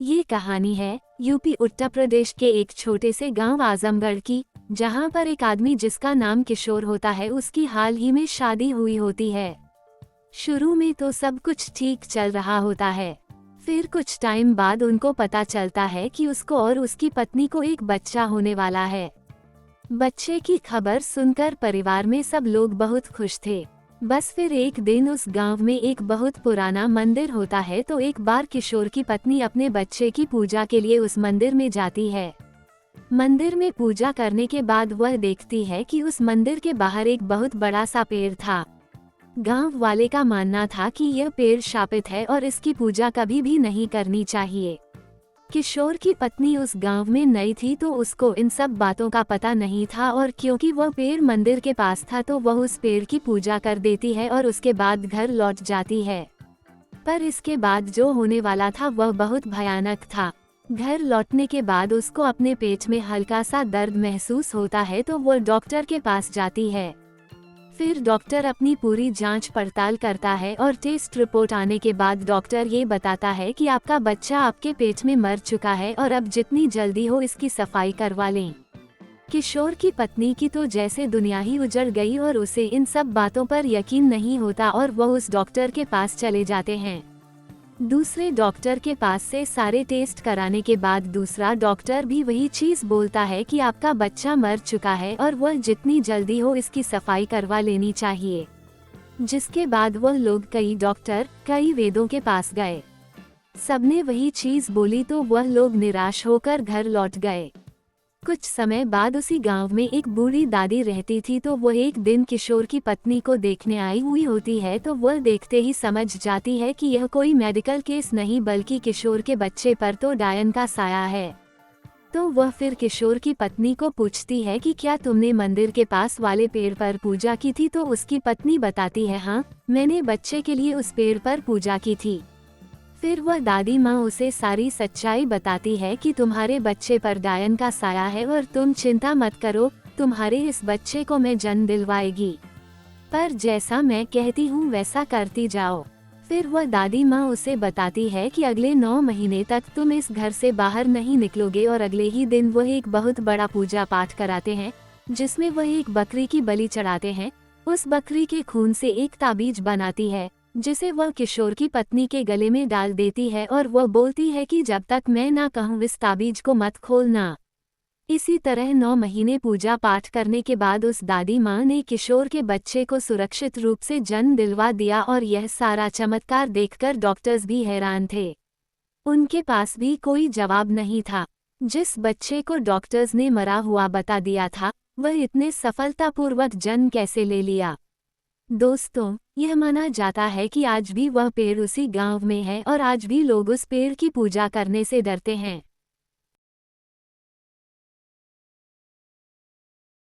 ये कहानी है यूपी उत्तर प्रदेश के एक छोटे से गांव आजमगढ़ की, जहां पर एक आदमी जिसका नाम किशोर होता है उसकी हाल ही में शादी हुई होती है। शुरू में तो सब कुछ ठीक चल रहा होता है। फिर कुछ टाइम बाद उनको पता चलता है कि उसको और उसकी पत्नी को एक बच्चा होने वाला है। बच्चे की खबर सुनकर परिवार में सब लोग बहुत खुश थे। बस फिर एक दिन उस गांव में एक बहुत पुराना मंदिर होता है, तो एक बार किशोर की पत्नी अपने बच्चे की पूजा के लिए उस मंदिर में जाती है। मंदिर में पूजा करने के बाद वह देखती है कि उस मंदिर के बाहर एक बहुत बड़ा सा पेड़ था। गांव वाले का मानना था कि यह पेड़ शापित है और इसकी पूजा कभी भी नहीं करनी चाहिए। किशोर की पत्नी उस गांव में नई थी, तो उसको इन सब बातों का पता नहीं था, और क्योंकि वह पेड़ मंदिर के पास था तो वह उस पेड़ की पूजा कर देती है और उसके बाद घर लौट जाती है। पर इसके बाद जो होने वाला था वह बहुत भयानक था। घर लौटने के बाद उसको अपने पेट में हल्का सा दर्द महसूस होता है, तो वह डॉक्टर के पास जाती है। फिर डॉक्टर अपनी पूरी जांच पड़ताल करता है और टेस्ट रिपोर्ट आने के बाद डॉक्टर ये बताता है कि आपका बच्चा आपके पेट में मर चुका है और अब जितनी जल्दी हो इसकी सफाई करवा लें। किशोर की पत्नी की तो जैसे दुनिया ही उजड़ गई और उसे इन सब बातों पर यकीन नहीं होता और वह उस डॉक्टर के पास चले जाते हैं। दूसरे डॉक्टर के पास से सारे टेस्ट कराने के बाद दूसरा डॉक्टर भी वही चीज बोलता है कि आपका बच्चा मर चुका है और वह जितनी जल्दी हो इसकी सफाई करवा लेनी चाहिए। जिसके बाद वह लोग कई डॉक्टर, कई वेदों के पास गए। सबने वही चीज बोली, तो वह लोग निराश होकर घर लौट गए। कुछ समय बाद उसी गांव में एक बूढ़ी दादी रहती थी, तो वह एक दिन किशोर की पत्नी को देखने आई हुई होती है। तो वह देखते ही समझ जाती है कि यह कोई मेडिकल केस नहीं बल्कि किशोर के बच्चे पर तो डायन का साया है। तो वह फिर किशोर की पत्नी को पूछती है कि क्या तुमने मंदिर के पास वाले पेड़ पर पूजा की थी? तो उसकी पत्नी बताती है, हाँ, मैंने बच्चे के लिए उस पेड़ पर पूजा की थी। फिर वह दादी माँ उसे सारी सच्चाई बताती है कि तुम्हारे बच्चे पर डायन का साया है और तुम चिंता मत करो, तुम्हारे इस बच्चे को मैं जन्म दिलवाएगी, पर जैसा मैं कहती हूँ वैसा करती जाओ। फिर वह दादी माँ उसे बताती है कि अगले 9 महीने तक तुम इस घर से बाहर नहीं निकलोगे, और अगले ही दिन वह एक बहुत बड़ा पूजा पाठ कराते हैं, जिसमें वह एक बकरी की बलि चढ़ाते हैं। उस बकरी के खून से एक ताबीज बनाती है, जिसे वह किशोर की पत्नी के गले में डाल देती है, और वह बोलती है कि जब तक मैं ना कहूँ इस ताबीज को मत खोलना। इसी तरह 9 महीने पूजा पाठ करने के बाद उस दादी माँ ने किशोर के बच्चे को सुरक्षित रूप से जन्म दिलवा दिया, और यह सारा चमत्कार देखकर डॉक्टर्स भी हैरान थे। उनके पास भी कोई जवाब नहीं था। जिस बच्चे को डॉक्टर्स ने मरा हुआ बता दिया था, वह इतने सफलतापूर्वक जन्म कैसे ले लिया? दोस्तों, यह माना जाता है कि आज भी वह पेड़ उसी गांव में है और आज भी लोग उस पेड़ की पूजा करने से डरते हैं।